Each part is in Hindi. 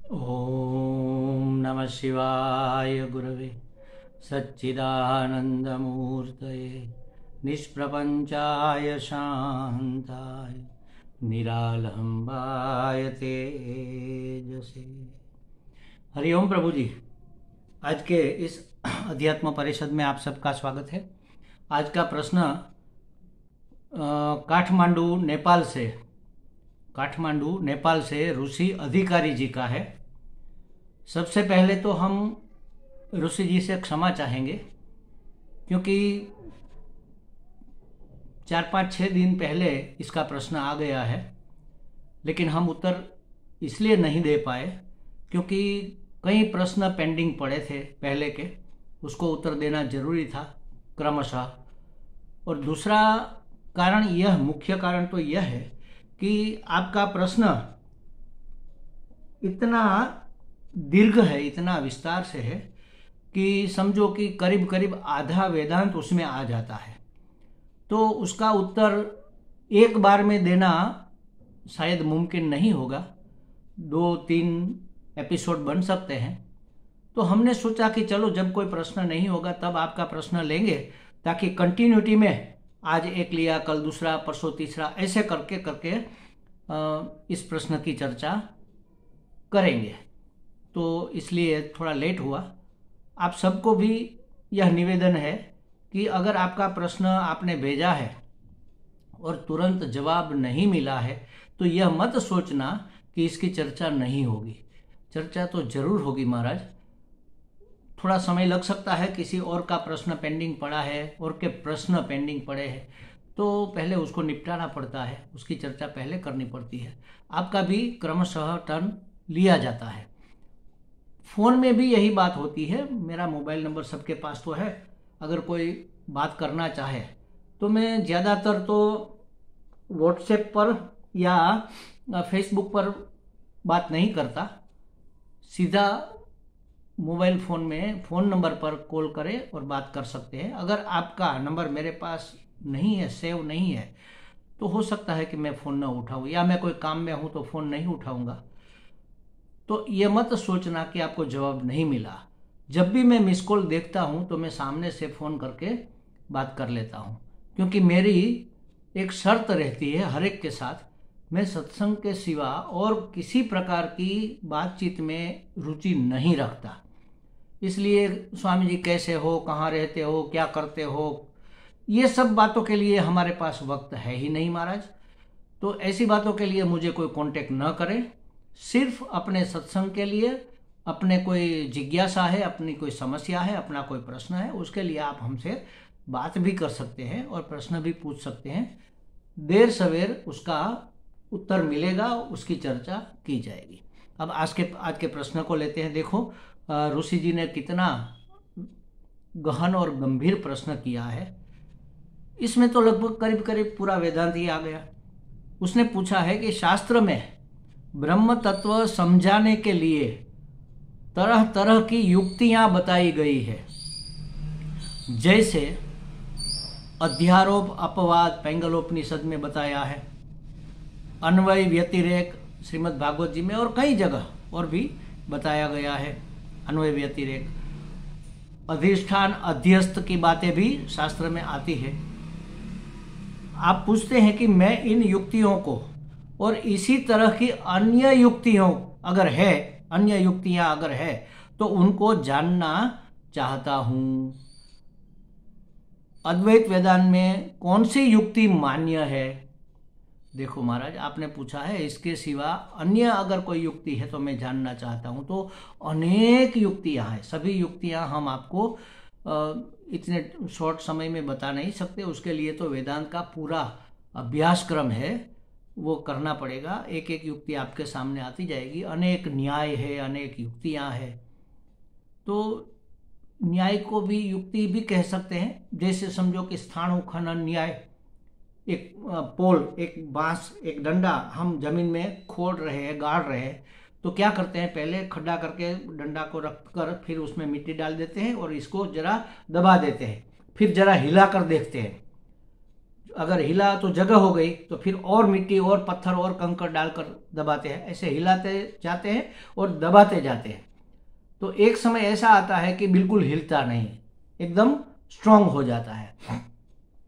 ओम नमः शिवाय गुरवे सच्चिदानंदमूर्तये निष्प्रपंचाय शांताय निरालंबाय तेजसे। हरिओम प्रभु जी। आज के इस अध्यात्म परिषद में आप सबका स्वागत है। आज का प्रश्न काठमांडू नेपाल से ऋषि अधिकारी जी का है। सबसे पहले तो हम ऋषि जी से क्षमा चाहेंगे, क्योंकि 4-5-6 दिन पहले इसका प्रश्न आ गया है, लेकिन हम उत्तर इसलिए नहीं दे पाए क्योंकि कई प्रश्न पेंडिंग पड़े थे पहले के, उसको उत्तर देना जरूरी था क्रमशः। और दूसरा कारण यह, मुख्य कारण तो यह है कि आपका प्रश्न इतना दीर्घ है, इतना विस्तार से है कि समझो कि करीब करीब आधा वेदांत उसमें आ जाता है। तो उसका उत्तर एक बार में देना शायद मुमकिन नहीं होगा, 2-3 एपिसोड बन सकते हैं। तो हमने सोचा कि चलो जब कोई प्रश्न नहीं होगा तब आपका प्रश्न लेंगे, ताकि कंटिन्यूटी में आज एक लिया, कल दूसरा, परसों तीसरा, ऐसे करके करके इस प्रश्न की चर्चा करेंगे। तो इसलिए थोड़ा लेट हुआ। आप सबको भी यह निवेदन है कि अगर आपका प्रश्न आपने भेजा है और तुरंत जवाब नहीं मिला है तो यह मत सोचना कि इसकी चर्चा नहीं होगी। चर्चा तो जरूर होगी महाराज। थोड़ा समय लग सकता है, किसी और का प्रश्न पेंडिंग पड़ा है और के प्रश्न पेंडिंग पड़े हैं, तो पहले उसको निपटाना पड़ता है, उसकी चर्चा पहले करनी पड़ती है। आपका भी क्रमशः टर्न लिया जाता है। फ़ोन में भी यही बात होती है। मेरा मोबाइल नंबर सबके पास तो है, अगर कोई बात करना चाहे तो मैं ज़्यादातर तो व्हाट्सएप पर या फेसबुक पर बात नहीं करता, सीधा मोबाइल फ़ोन में फ़ोन नंबर पर कॉल करें और बात कर सकते हैं। अगर आपका नंबर मेरे पास नहीं है, सेव नहीं है, तो हो सकता है कि मैं फ़ोन ना उठाऊं, या मैं कोई काम में हूं तो फ़ोन नहीं उठाऊंगा। तो ये मत सोचना कि आपको जवाब नहीं मिला। जब भी मैं मिस कॉल देखता हूं तो मैं सामने से फ़ोन करके बात कर लेता हूं, क्योंकि मेरी एक शर्त रहती है हर एक के साथ, मैं सत्संग के सिवा और किसी प्रकार की बातचीत में रुचि नहीं रखता। इसलिए स्वामी जी कैसे हो, कहाँ रहते हो, क्या करते हो, ये सब बातों के लिए हमारे पास वक्त है ही नहीं महाराज। तो ऐसी बातों के लिए मुझे कोई कांटेक्ट न करें। सिर्फ अपने सत्संग के लिए, अपने कोई जिज्ञासा है, अपनी कोई समस्या है, अपना कोई प्रश्न है, उसके लिए आप हमसे बात भी कर सकते हैं और प्रश्न भी पूछ सकते हैं। देर सवेर उसका उत्तर मिलेगा, उसकी चर्चा की जाएगी। अब आज के प्रश्न को लेते हैं। देखो, ऋषि जी ने कितना गहन और गंभीर प्रश्न किया है। इसमें तो लगभग करीब करीब पूरा वेदांत ही आ गया। उसने पूछा है कि शास्त्र में ब्रह्म तत्व समझाने के लिए तरह तरह की युक्तियां बताई गई है, जैसे अध्यारोप, अपवाद पैंगलोपनिषद में बताया है, अन्वय व्यतिरेक श्रीमद् भागवत जी में और कई जगह और भी बताया गया है। अन्वय व्यतिरेक, अधिष्ठान, अध्यस्त की बातें भी शास्त्र में आती है। आप पूछते हैं कि मैं इन युक्तियों को और इसी तरह की अन्य युक्तियां अगर है तो उनको जानना चाहता हूं। अद्वैत वेदांत में कौन सी युक्ति मान्य है? देखो महाराज, आपने पूछा है इसके सिवा अन्य अगर कोई युक्ति है तो मैं जानना चाहता हूं। तो अनेक युक्तियां हैं, सभी युक्तियां हम आपको इतने शॉर्ट समय में बता नहीं सकते। उसके लिए तो वेदांत का पूरा अभ्यासक्रम है, वो करना पड़ेगा। एक एक युक्ति आपके सामने आती जाएगी। अनेक न्याय है, अनेक युक्तियां हैं। तो न्याय को भी युक्ति भी कह सकते हैं। जैसे समझो कि स्थाणु खनन न्याय, एक पोल, एक बांस, एक डंडा हम जमीन में खोद रहे हैं, गाड़ रहे हैं, तो क्या करते हैं, पहले खड्डा करके डंडा को रख कर फिर उसमें मिट्टी डाल देते हैं और इसको जरा दबा देते हैं, फिर जरा हिला कर देखते हैं। अगर हिला तो जगह हो गई, तो फिर और मिट्टी और पत्थर और कंकड़ डालकर दबाते हैं, ऐसे हिलाते जाते हैं और दबाते जाते हैं। तो एक समय ऐसा आता है कि बिल्कुल हिलता नहीं, एकदम स्ट्रांग हो जाता है।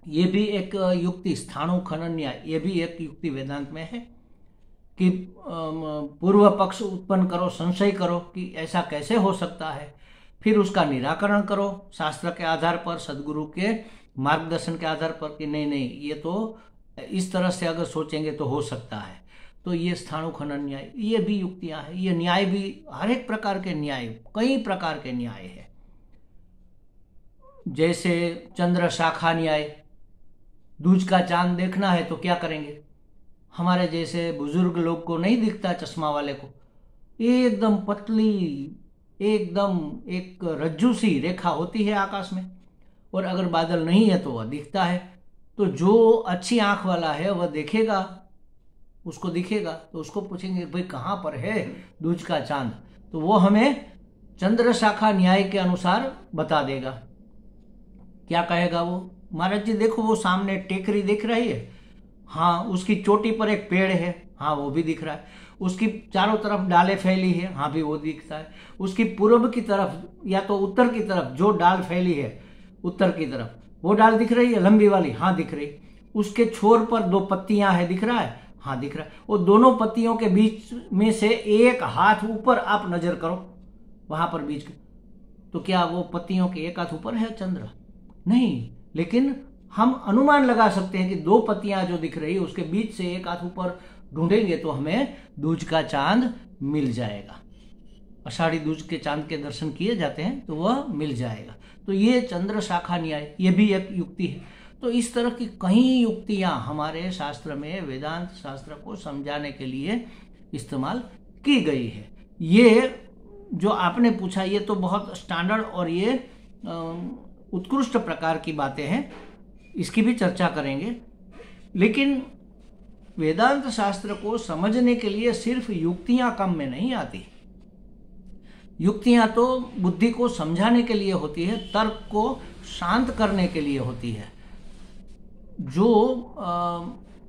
ये भी एक युक्ति, स्थाणु खनन न्याय, ये भी एक युक्ति वेदांत में है कि पूर्व पक्ष उत्पन्न करो, संशय करो कि ऐसा कैसे हो सकता है, फिर उसका निराकरण करो शास्त्र के आधार पर, सदगुरु के मार्गदर्शन के आधार पर कि नहीं नहीं ये तो इस तरह से अगर सोचेंगे तो हो सकता है। तो ये स्थाणु खनन न्याय, ये भी युक्तियां हैं। ये न्याय भी हर एक प्रकार के न्याय, कई प्रकार के न्याय है। जैसे चंद्र शाखा न्याय, दूज का चांद देखना है तो क्या करेंगे, हमारे जैसे बुजुर्ग लोग को नहीं दिखता, चश्मा वाले को एकदम पतली, एकदम एक रज्जू सी रेखा होती है आकाश में, और अगर बादल नहीं है तो वह दिखता है। तो जो अच्छी आंख वाला है वह देखेगा, उसको दिखेगा, तो उसको पूछेंगे भाई कहाँ पर है दूज का चांद, तो वो हमें चंद्र शाखा न्याय के अनुसार बता देगा। क्या कहेगा वो, महाराज जी देखो वो सामने टेकरी दिख रही है, हाँ उसकी चोटी पर एक पेड़ है, हाँ वो भी दिख रहा है, उसकी चारों तरफ डालें फैली है, हाँ भी वो दिखता है, उसकी पूर्व की तरफ या तो उत्तर की तरफ जो डाल फैली है उत्तर की तरफ, वो डाल दिख रही है लंबी वाली, हाँ दिख रही, उसके छोर पर दो पत्तियां है, दिख रहा है, हाँ दिख रहा है, वो दोनों पत्तियों के बीच में से एक हाथ ऊपर आप नजर करो वहां पर बीच, तो क्या वो पत्तियों के एक हाथ ऊपर है चंद्र? नहीं, लेकिन हम अनुमान लगा सकते हैं कि दो पत्तियां जो दिख रही है उसके बीच से एक हाथ ऊपर ढूंढेंगे तो हमें दूज का चांद मिल जाएगा। आषाढ़ी दूज के चांद के दर्शन किए जाते हैं तो वह मिल जाएगा। तो ये चंद्र शाखा न्याय, ये भी एक युक्ति है। तो इस तरह की कई युक्तियां हमारे शास्त्र में, वेदांत शास्त्र को समझाने के लिए इस्तेमाल की गई है। ये जो आपने पूछा ये तो बहुत स्टैंडर्ड और ये उत्कृष्ट प्रकार की बातें हैं, इसकी भी चर्चा करेंगे। लेकिन वेदांत शास्त्र को समझने के लिए सिर्फ युक्तियां काम में नहीं आती। युक्तियां तो बुद्धि को समझाने के लिए होती है, तर्क को शांत करने के लिए होती है। जो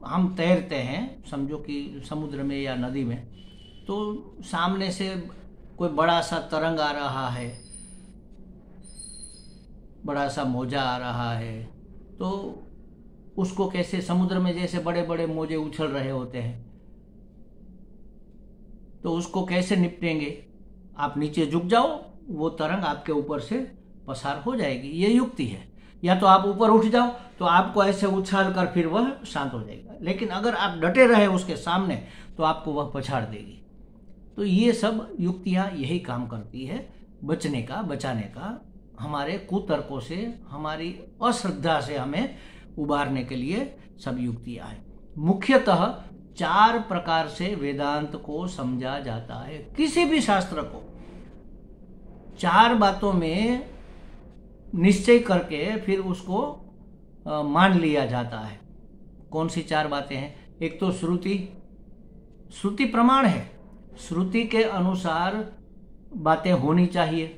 हम तैरते हैं, समझो कि समुद्र में या नदी में, तो सामने से कोई बड़ा सा तरंग आ रहा है, बड़ा सा मौजा आ रहा है, तो उसको कैसे, समुद्र में जैसे बड़े बड़े मौजे उछल रहे होते हैं, तो उसको कैसे निपटेंगे? आप नीचे झुक जाओ, वो तरंग आपके ऊपर से पसार हो जाएगी, ये युक्ति है। या तो आप ऊपर उठ जाओ तो आपको ऐसे उछाल कर फिर वह शांत हो जाएगा, लेकिन अगर आप डटे रहे उसके सामने तो आपको वह पछाड़ देगी। तो ये सब युक्तियां यही काम करती है, बचने का, बचाने का, हमारे कुतर्कों से, हमारी अश्रद्धा से हमें उबारने के लिए सब युक्तियां हैं। मुख्यतः 4 प्रकार से वेदांत को समझा जाता है। किसी भी शास्त्र को 4 बातों में निश्चय करके फिर उसको मान लिया जाता है। कौन सी 4 बातें हैं? एक तो श्रुति, श्रुति प्रमाण है, श्रुति के अनुसार बातें होनी चाहिए।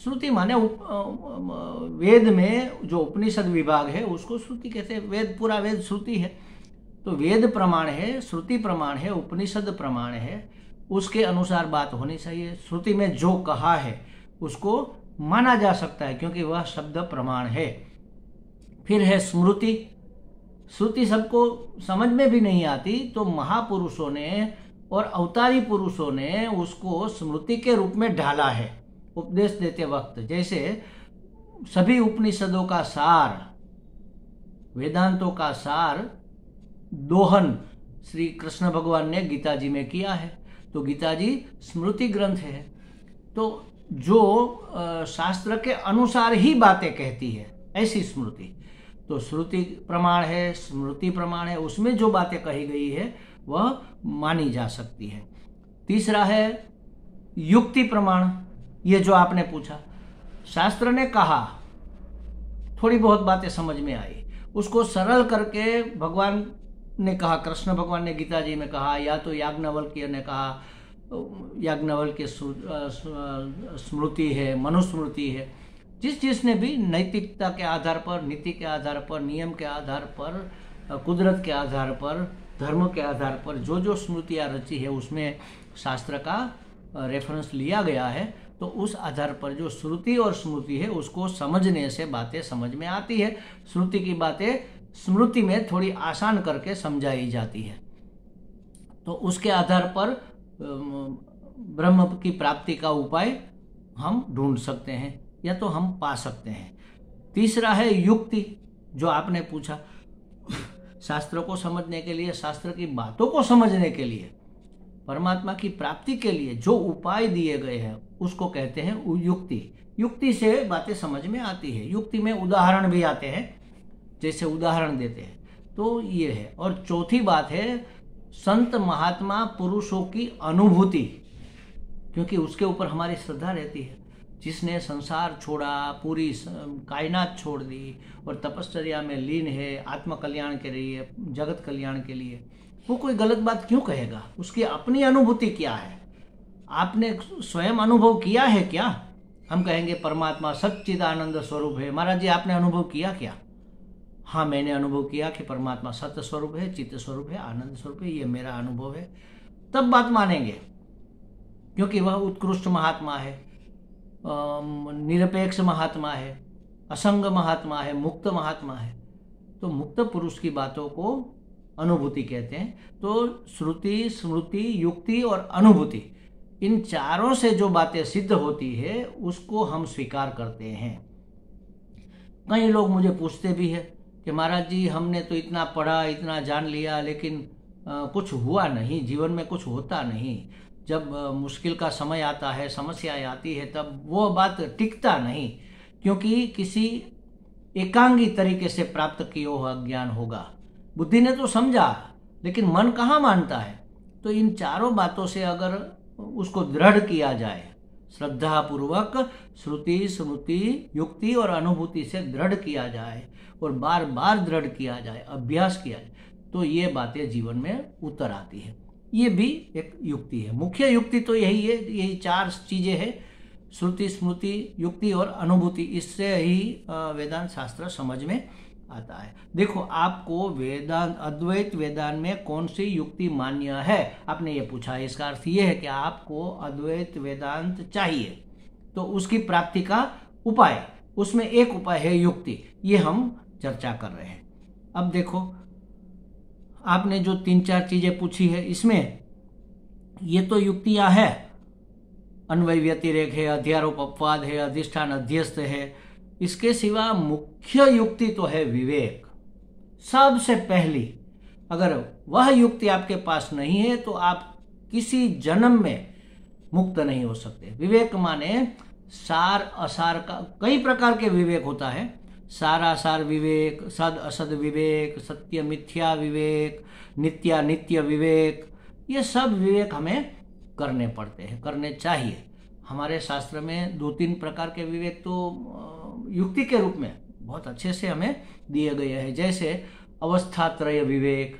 श्रुति माने वेद में जो उपनिषद विभाग है उसको श्रुति कहते हैं। वेद, पूरा वेद श्रुति है। तो वेद प्रमाण है, श्रुति प्रमाण है, उपनिषद प्रमाण है, उसके अनुसार बात होनी चाहिए। श्रुति में जो कहा है उसको माना जा सकता है क्योंकि वह शब्द प्रमाण है। फिर है स्मृति। श्रुति सबको समझ में भी नहीं आती, तो महापुरुषों ने और अवतारी पुरुषों ने उसको स्मृति के रूप में ढाला है उपदेश देते वक्त। जैसे सभी उपनिषदों का सार, वेदांतों का सार दोहन श्री कृष्ण भगवान ने गीता जी में किया है। तो गीता जी स्मृति ग्रंथ है, तो जो शास्त्र के अनुसार ही बातें कहती है ऐसी स्मृति। तो श्रुति प्रमाण है, स्मृति प्रमाण है, उसमें जो बातें कही गई है वह मानी जा सकती है। तीसरा है युक्ति प्रमाण। ये जो आपने पूछा, शास्त्र ने कहा, थोड़ी बहुत बातें समझ में आई, उसको सरल करके भगवान ने कहा, कृष्ण भगवान ने गीता जी में कहा, या तो याज्ञवल्क्य ने कहा, याज्ञवल्क्य स्मृति है, मनुस्मृति है, जिसने भी नैतिकता के आधार पर, नीति के आधार पर, नियम के आधार पर, कुदरत के आधार पर, धर्म के आधार पर जो जो स्मृतियाँ रची है उसमें शास्त्र का रेफरेंस लिया गया है, तो उस आधार पर जो श्रुति और स्मृति है उसको समझने से बातें समझ में आती है। श्रुति की बातें स्मृति में थोड़ी आसान करके समझाई जाती है, तो उसके आधार पर ब्रह्म की प्राप्ति का उपाय हम ढूंढ सकते हैं या तो हम पा सकते हैं। तीसरा है युक्ति, जो आपने पूछा। शास्त्र को समझने के लिए, शास्त्र की बातों को समझने के लिए, परमात्मा की प्राप्ति के लिए जो उपाय दिए गए हैं उसको कहते हैं युक्ति। युक्ति से बातें समझ में आती है। युक्ति में उदाहरण भी आते हैं, जैसे उदाहरण देते हैं, तो ये है। और चौथी बात है संत महात्मा पुरुषों की अनुभूति, क्योंकि उसके ऊपर हमारी श्रद्धा रहती है। जिसने संसार छोड़ा, पूरी कायनात छोड़ दी और तपश्चर्या में लीन है आत्म कल्याण के लिए, जगत कल्याण के लिए, वो कोई गलत बात क्यों कहेगा? उसकी अपनी अनुभूति क्या है? आपने स्वयं अनुभव किया है क्या? हम कहेंगे परमात्मा सच्चिदानंद स्वरूप है। महाराज जी, आपने अनुभव किया क्या? हाँ, मैंने अनुभव किया कि परमात्मा सत्य स्वरूप है, चित्त स्वरूप है, आनंद स्वरूप है, ये मेरा अनुभव है। तब बात मानेंगे, क्योंकि वह उत्कृष्ट महात्मा है, निरपेक्ष महात्मा है, असंग महात्मा है, मुक्त महात्मा है। तो मुक्त पुरुष की बातों को अनुभूति कहते हैं। तो श्रुति, स्मृति, युक्ति और अनुभूति, इन चारों से जो बातें सिद्ध होती है उसको हम स्वीकार करते हैं। कई लोग मुझे पूछते भी है कि महाराज जी, हमने तो इतना पढ़ा, इतना जान लिया, लेकिन कुछ हुआ नहीं, जीवन में कुछ होता नहीं। जब मुश्किल का समय आता है, समस्याएं आती है, तब वो बात टिकता नहीं, क्योंकि किसी एकांगी तरीके से प्राप्त किया हुआ ज्ञान होगा। बुद्धि ने तो समझा, लेकिन मन कहाँ मानता है। तो इन चारों बातों से अगर उसको दृढ़ किया जाए, श्रद्धा पूर्वक श्रुति, स्मृति, युक्ति और अनुभूति से दृढ़ किया जाए और बार बार दृढ़ किया जाए, अभ्यास किया जाए, तो ये बातें जीवन में उतर आती है। ये भी एक युक्ति है। मुख्य युक्ति तो यही है, यही चार चीजें हैं, श्रुति, स्मृति, युक्ति और अनुभूति। इससे ही वेदांत शास्त्र समझ में आता है। देखो, आपको वेदांत, अद्वैत वेदांत में कौन सी युक्ति मान्य है, आपने ये पूछा। इसका अर्थ ये है कि आपको अद्वैत वेदांत चाहिए, तो उसकी प्राप्ति का उपाय, उसमें एक उपाय है युक्ति। ये हम चर्चा कर रहे हैं। अब देखो, आपने जो 3-4 चीजें पूछी है, इसमें ये तो युक्तियां है। अन्वय व्यतिरेक है, अध्यारोप अपवाद है, अधिष्ठान अध्यस्त है। इसके सिवा मुख्य युक्ति तो है विवेक। सबसे पहली, अगर वह युक्ति आपके पास नहीं है तो आप किसी जन्म में मुक्त नहीं हो सकते। विवेक माने सार असार का, कई प्रकार के विवेक होता है। सारासार विवेक, सद असद विवेक, सत्य मिथ्या विवेक, नित्यानित्य विवेक, ये सब विवेक हमें करने पड़ते हैं, करने चाहिए। हमारे शास्त्र में 2-3 प्रकार के विवेक तो युक्ति के रूप में बहुत अच्छे से हमें दिए गए हैं। जैसे अवस्थात्रय विवेक,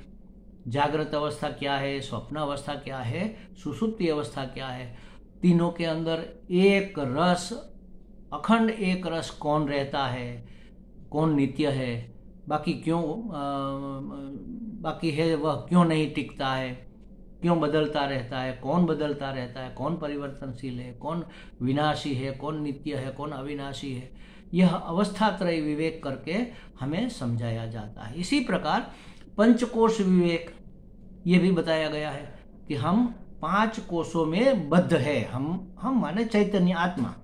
जागृत अवस्था क्या है, स्वप्न अवस्था क्या है, सुषुप्ति अवस्था क्या है, तीनों के अंदर एक रस, अखंड एक रस कौन रहता है, कौन नित्य है, बाकी क्यों बाकी है वह क्यों नहीं टिकता है, क्यों बदलता रहता है, कौन बदलता रहता है, कौन परिवर्तनशील है, कौन विनाशी है, कौन नित्य है, कौन अविनाशी है। यह अवस्थात्रय विवेक करके हमें समझाया जाता है। इसी प्रकार पंचकोश विवेक, ये भी बताया गया है कि हम 5 कोशों में बद्ध है। हम माने चैतन्य आत्मा,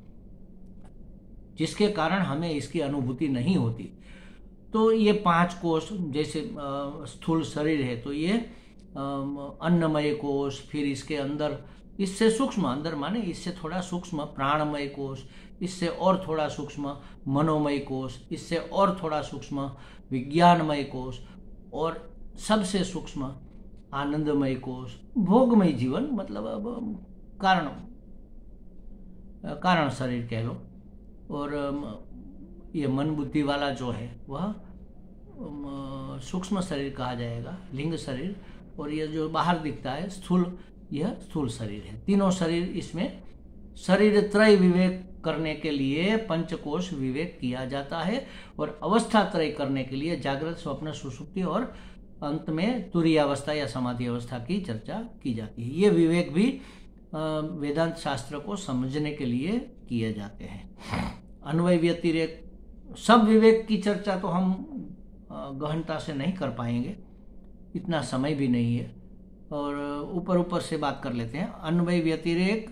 जिसके कारण हमें इसकी अनुभूति नहीं होती। तो ये 5 कोश, जैसे स्थूल शरीर है तो ये अन्नमय कोश, फिर इसके अंदर इससे सूक्ष्म, अंदर माने इससे थोड़ा सूक्ष्म प्राणमय कोश, इससे और थोड़ा सूक्ष्म मनोमय कोश, इससे और थोड़ा सूक्ष्म विज्ञानमय कोश, और सबसे सूक्ष्म आनंदमय कोश, भोगमय जीवन, मतलब अब कारण शरीर कह लो। और ये मन बुद्धि वाला जो है वह सूक्ष्म शरीर कहा जाएगा, लिंग शरीर। और ये जो बाहर दिखता है स्थूल, यह स्थूल शरीर है। तीनों शरीर इसमें शरीर त्रय विवेक करने के लिए पंचकोश विवेक किया जाता है, और अवस्था त्रय करने के लिए जागृत, स्वप्न, सुषुप्ति और अंत में तुरीय अवस्था या समाधि अवस्था की चर्चा की जाती है। ये विवेक भी वेदांत शास्त्र को समझने के लिए किए जाते हैं। अन्वय व्यतिरेक, सब विवेक की चर्चा तो हम गहनता से नहीं कर पाएंगे, इतना समय भी नहीं है, और ऊपर ऊपर से बात कर लेते हैं। अन्वय व्यतिरेक,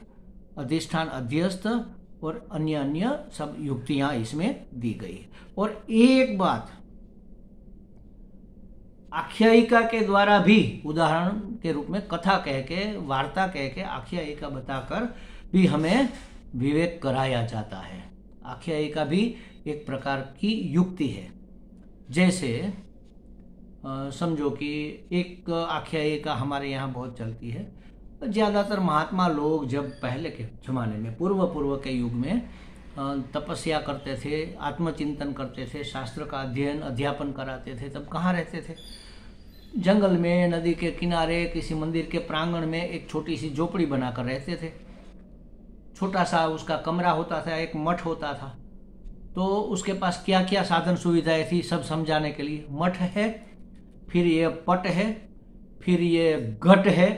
अधिष्ठान, अध्यस्त और अन्य अन्य सब युक्तियां इसमें दी गई है। और एक बात, आख्यायिका के द्वारा भी, उदाहरण के रूप में कथा कह के, वार्ता कह के, आख्यायिका बताकर भी हमें विवेक कराया जाता है। आख्यायिका भी एक प्रकार की युक्ति है। जैसे समझो कि एक आख्यायिका हमारे यहाँ बहुत चलती है। ज़्यादातर महात्मा लोग जब पहले के ज़माने में, पूर्व के युग में तपस्या करते थे, आत्मचिंतन करते थे, शास्त्र का अध्ययन अध्यापन कराते थे, तब कहाँ रहते थे? जंगल में, नदी के किनारे, किसी मंदिर के प्रांगण में एक छोटी सी झोपड़ी बनाकर रहते थे। छोटा सा उसका कमरा होता था, एक मठ होता था। तो उसके पास क्या क्या साधन सुविधाएं थी सब समझाने के लिए। मठ है, फिर ये पट है, फिर ये घट है,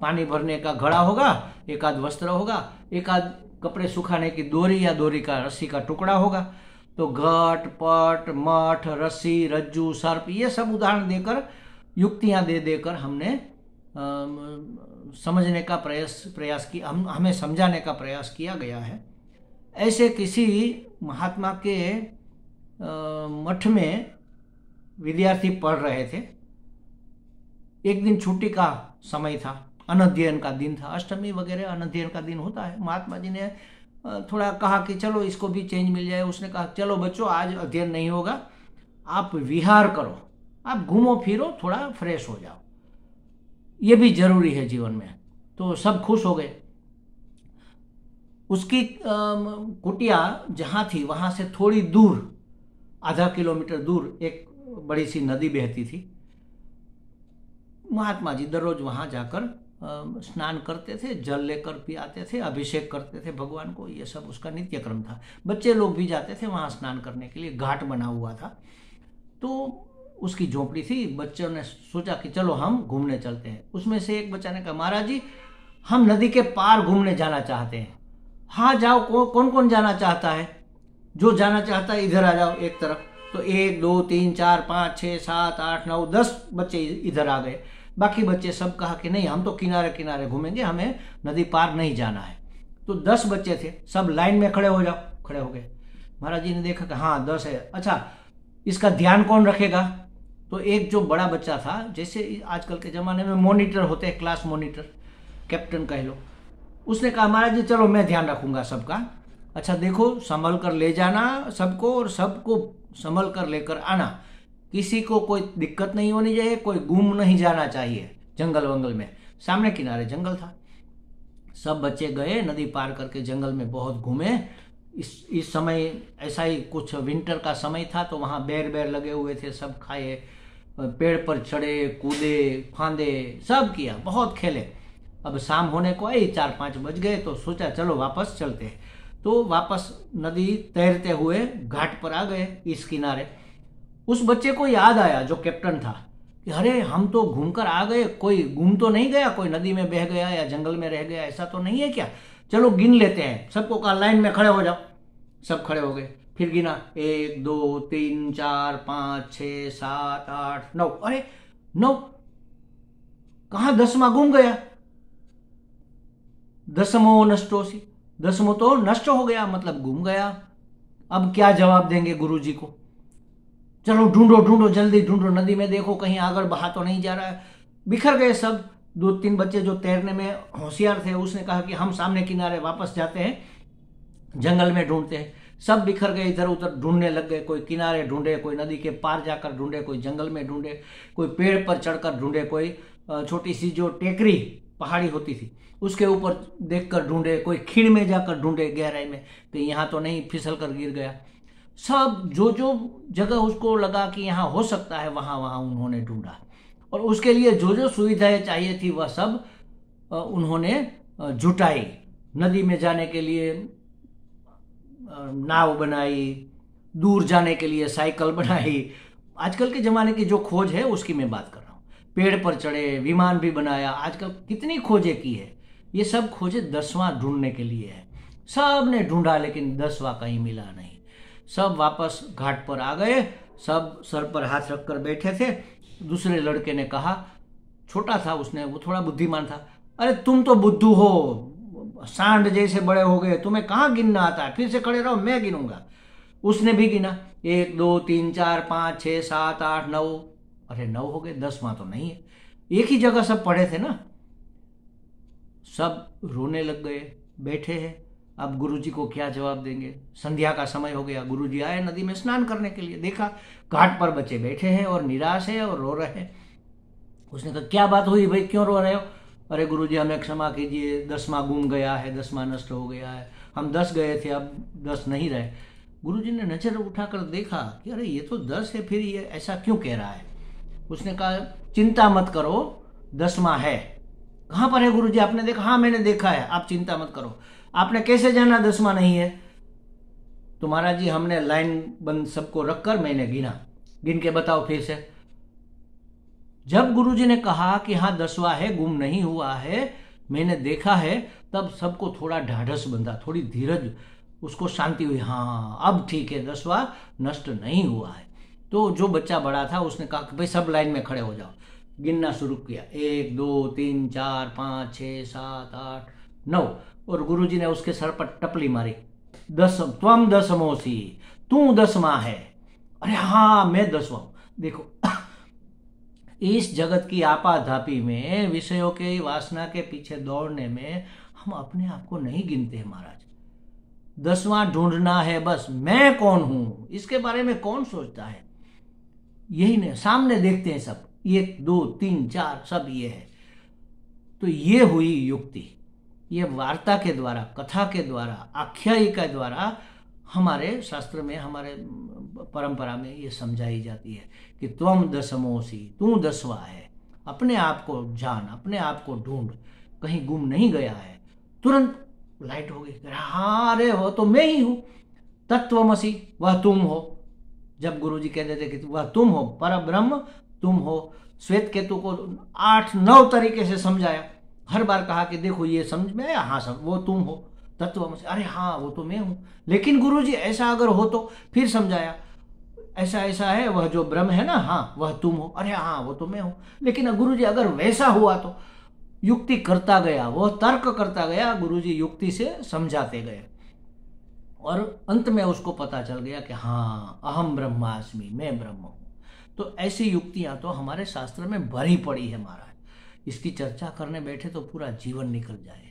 पानी भरने का घड़ा होगा, एक आध वस्त्र होगा, एक आध कपड़े सुखाने की डोरी या डोरी का रस्सी का टुकड़ा होगा। तो घट, पट, मठ, रस्सी, रज्जू, सर्प, ये सब उदाहरण देकर, युक्तियां दे देकर हमने समझने का प्रयास किया, हमें समझाने का प्रयास किया गया है। ऐसे किसी महात्मा के मठ में विद्यार्थी पढ़ रहे थे। एक दिन छुट्टी का समय था, अनध्ययन का दिन था, अष्टमी वगैरह अनध्ययन का दिन होता है। महात्मा जी ने थोड़ा कहा कि चलो इसको भी चेंज मिल जाए। उसने कहा चलो बच्चों, आज अध्ययन नहीं होगा, आप विहार करो, आप घूमो फिरो, थोड़ा फ्रेश हो जाओ, ये भी जरूरी है जीवन में। तो सब खुश हो गए। उसकी कुटिया जहाँ थी वहाँ से थोड़ी दूर, आधा किलोमीटर दूर, एक बड़ी सी नदी बहती थी। महात्मा जी दररोज वहाँ जाकर स्नान करते थे, जल लेकर भी आते थे, अभिषेक करते थे भगवान को, ये सब उसका नित्य क्रम था। बच्चे लोग भी जाते थे वहाँ स्नान करने के लिए, घाट बना हुआ था। तो उसकी झोपड़ी थी। बच्चों ने सोचा कि चलो हम घूमने चलते हैं। उसमें से एक बच्चा ने कहा, महाराज जी हम नदी के पार घूमने जाना चाहते हैं। हाँ जाओ, कौन कौन जाना चाहता है? जो जाना चाहता है इधर आ जाओ एक तरफ। तो 1 2 3 4 5 6 7 8 9 10 बच्चे इधर आ गए। बाकी बच्चे सब कहा कि नहीं, हम तो किनारे किनारे घूमेंगे, हमें नदी पार नहीं जाना है। तो 10 बच्चे थे, सब लाइन में खड़े हो जाओ। खड़े हो गए। महाराज जी ने देखा कि हाँ 10 है। अच्छा, इसका ध्यान कौन रखेगा? तो एक जो बड़ा बच्चा था, जैसे आजकल के ज़माने में मॉनिटर होते हैं, क्लास मॉनिटर, कैप्टन कह लो, उसने कहा महाराज जी चलो मैं ध्यान रखूंगा सबका। अच्छा देखो, संभल कर ले जाना सबको, और सबको संभल कर लेकर आना। किसी को कोई दिक्कत नहीं होनी चाहिए, कोई गुम नहीं जाना चाहिए जंगल वंगल में। सामने किनारे जंगल था। सब बच्चे गए, नदी पार करके जंगल में बहुत घूमे। इस समय ऐसा ही कुछ विंटर का समय था, तो वहाँ बेर लगे हुए थे, सब खाए, पेड़ पर चढ़े, कूदे, फांदे, सब किया, बहुत खेले। अब शाम होने को आई, 4-5 बज गए, तो सोचा चलो वापस चलते हैं। तो वापस नदी तैरते हुए घाट पर आ गए इस किनारे। उस बच्चे को याद आया जो कैप्टन था कि अरे हम तो घूमकर आ गए, कोई गुम तो नहीं गया, कोई नदी में बह गया या जंगल में रह गया, ऐसा तो नहीं है क्या? चलो गिन लेते हैं। सबको कहा लाइन में खड़े हो जाओ। सब खड़े हो गए। फिर गिना 1 2 3 4 5 6 7 8 9। अरे 9 कहाँ? 10वां गुम गया। 10मो नष्टोसी, 10मो तो नष्ट हो गया, मतलब गुम गया। अब क्या जवाब देंगे गुरु जी को? चलो ढूंढो ढूंढो, जल्दी ढूंढो, नदी में देखो कहीं आगे बहा तो नहीं जा रहा है। बिखर गए सब। 2-3 बच्चे जो तैरने में होशियार थे, उसने कहा कि हम सामने किनारे वापस जाते हैं, जंगल में ढूंढते हैं। सब बिखर गए, इधर उधर ढूंढने लग गए। कोई किनारे ढूंढे, कोई नदी के पार जाकर ढूंढे, कोई जंगल में ढूंढे, कोई पेड़ पर चढ़कर ढूंढे, कोई छोटी सी जो टेकरी पहाड़ी होती थी उसके ऊपर देखकर ढूंढे, कोई खीण में जाकर ढूंढे गहराई में कि यहाँ तो नहीं, फिसल कर गिर गया। सब जो जो जगह उसको लगा कि यहाँ हो सकता है, वहाँ वहाँ उन्होंने ढूंढा। और उसके लिए जो जो सुविधाएं चाहिए थी वह सब उन्होंने जुटाई। नदी में जाने के लिए नाव बनाई, दूर जाने के लिए साइकिल बनाई। आजकल के ज़माने की जो खोज है उसकी मैं बात कर रहा हूँ। पेड़ पर चढ़े, विमान भी बनाया, आजकल कितनी खोजें की है। ये सब खोजें 10वां ढूंढने के लिए है। सब ने ढूंढा लेकिन 10वां कहीं मिला नहीं। सब वापस घाट पर आ गए, सब सर पर हाथ रखकर बैठे थे। दूसरे लड़के ने कहा, छोटा था उसने, वो थोड़ा बुद्धिमान था, अरे तुम तो बुद्धू हो, सांड जैसे बड़े हो गए, तुम्हें कहाँ गिनना आता है, फिर से खड़े रहो, मैं गिनूंगा। उसने भी गिना, 1 2 3 4 5 6 7 8 9। अरे 9 हो गए, 10वां तो नहीं है। एक ही जगह सब पड़े थे ना। सब रोने लग गए, बैठे हैं। अब गुरुजी को क्या जवाब देंगे। संध्या का समय हो गया, गुरुजी आए नदी में स्नान करने के लिए, देखा घाट पर बच्चे बैठे हैं और निराश है और रो रहे हैं। उसने कहा, क्या बात हुई भाई, क्यों रो रहे हो। अरे गुरुजी हमें क्षमा कीजिए, 10वां गुम गया है, 10वां नष्ट हो गया है, हम 10 गए थे, अब 10 नहीं रहे। गुरुजी ने नजर उठाकर देखा कि अरे ये तो 10 है, फिर ये ऐसा क्यों कह रहा है। उसने कहा, चिंता मत करो, 10वां है। कहाँ पर है गुरुजी, आपने देखा। हाँ मैंने देखा है, आप चिंता मत करो। आपने कैसे जाना 10वां नहीं है। तो महाराज जी हमने लाइन बंद सबको रखकर मैंने गिना, गिन के बताओ फिर से। जब गुरुजी ने कहा कि हाँ 10वां है, गुम नहीं हुआ है, मैंने देखा है, तब सबको थोड़ा ढाढ़स बंधा, थोड़ी धीरज, उसको शांति हुई। हाँ अब ठीक है, 10वां नष्ट नहीं हुआ है। तो जो बच्चा बड़ा था उसने कहा कि भाई सब लाइन में खड़े हो जाओ। गिनना शुरू किया, 1 2 3 4 5 6 7 8 9। और गुरुजी ने उसके सर पर टपली मारी, 10 त्वम 10मोसी, तू 10वां है। अरे हाँ मैं 10वां हूं। देखो इस जगत की आपाधापी में, विषयों के वासना के पीछे दौड़ने में हम अपने आप को नहीं गिनते हैं महाराज। 10वां ढूंढना है बस। मैं कौन हूं, इसके बारे में कौन सोचता है। यही नहीं, सामने देखते हैं सब, 1 2 3 4 सब ये है। तो ये हुई युक्ति। ये वार्ता के द्वारा, कथा के द्वारा, आख्यायिका द्वारा हमारे शास्त्र में, हमारे परंपरा में ये समझाई जाती है कि त्वम 10मोसी, तू 10वां है। अपने आप को जान, अपने आप को ढूंढ, कहीं गुम नहीं गया है। तुरंत लाइट हो गई, हाँ अरे वो तो मैं ही हूं। तत्वमसी, वह तुम हो। जब गुरुजी कह देते कि वह तुम हो, पर ब्रह्म तुम हो। श्वेत केतु को 8 9 तरीके से समझाया, हर बार कहा कि देखो ये समझ में आया, हाँ सब वो तुम हो तत्वमसी, अरे हाँ वो तो मैं हूं। लेकिन गुरुजी ऐसा अगर हो तो फिर समझाया, ऐसा ऐसा है, वह जो ब्रह्म है ना, हाँ वह तुम हो, अरे हाँ वो तो मैं हूं। लेकिन गुरुजी अगर वैसा हुआ तो युक्ति करता गया, वह तर्क करता गया, गुरुजी युक्ति से समझाते गए और अंत में उसको पता चल गया कि हाँ अहम ब्रह्मास्मि, मैं ब्रह्म हूं। तो ऐसी युक्तियां तो हमारे शास्त्र में भरी पड़ी है महाराज। इसकी चर्चा करने बैठे तो पूरा जीवन निकल जाए।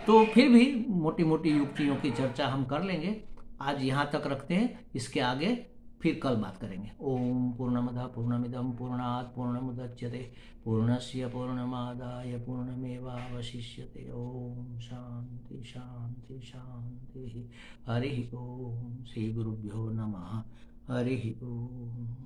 तो फिर भी मोटी मोटी युक्तियों की चर्चा हम कर लेंगे। आज यहाँ तक रखते हैं, इसके आगे फिर कल बात करेंगे। ओम पूर्णमदः पूर्णमिदं पूर्णात् पूर्णमुदच्यते पूर्णस्य पूर्णमादाय पूर्णमेवावशिष्यते। ओम शांति शांति शांति। हरि ओम। श्री गुरुभ्यो नमः। हरि ओम।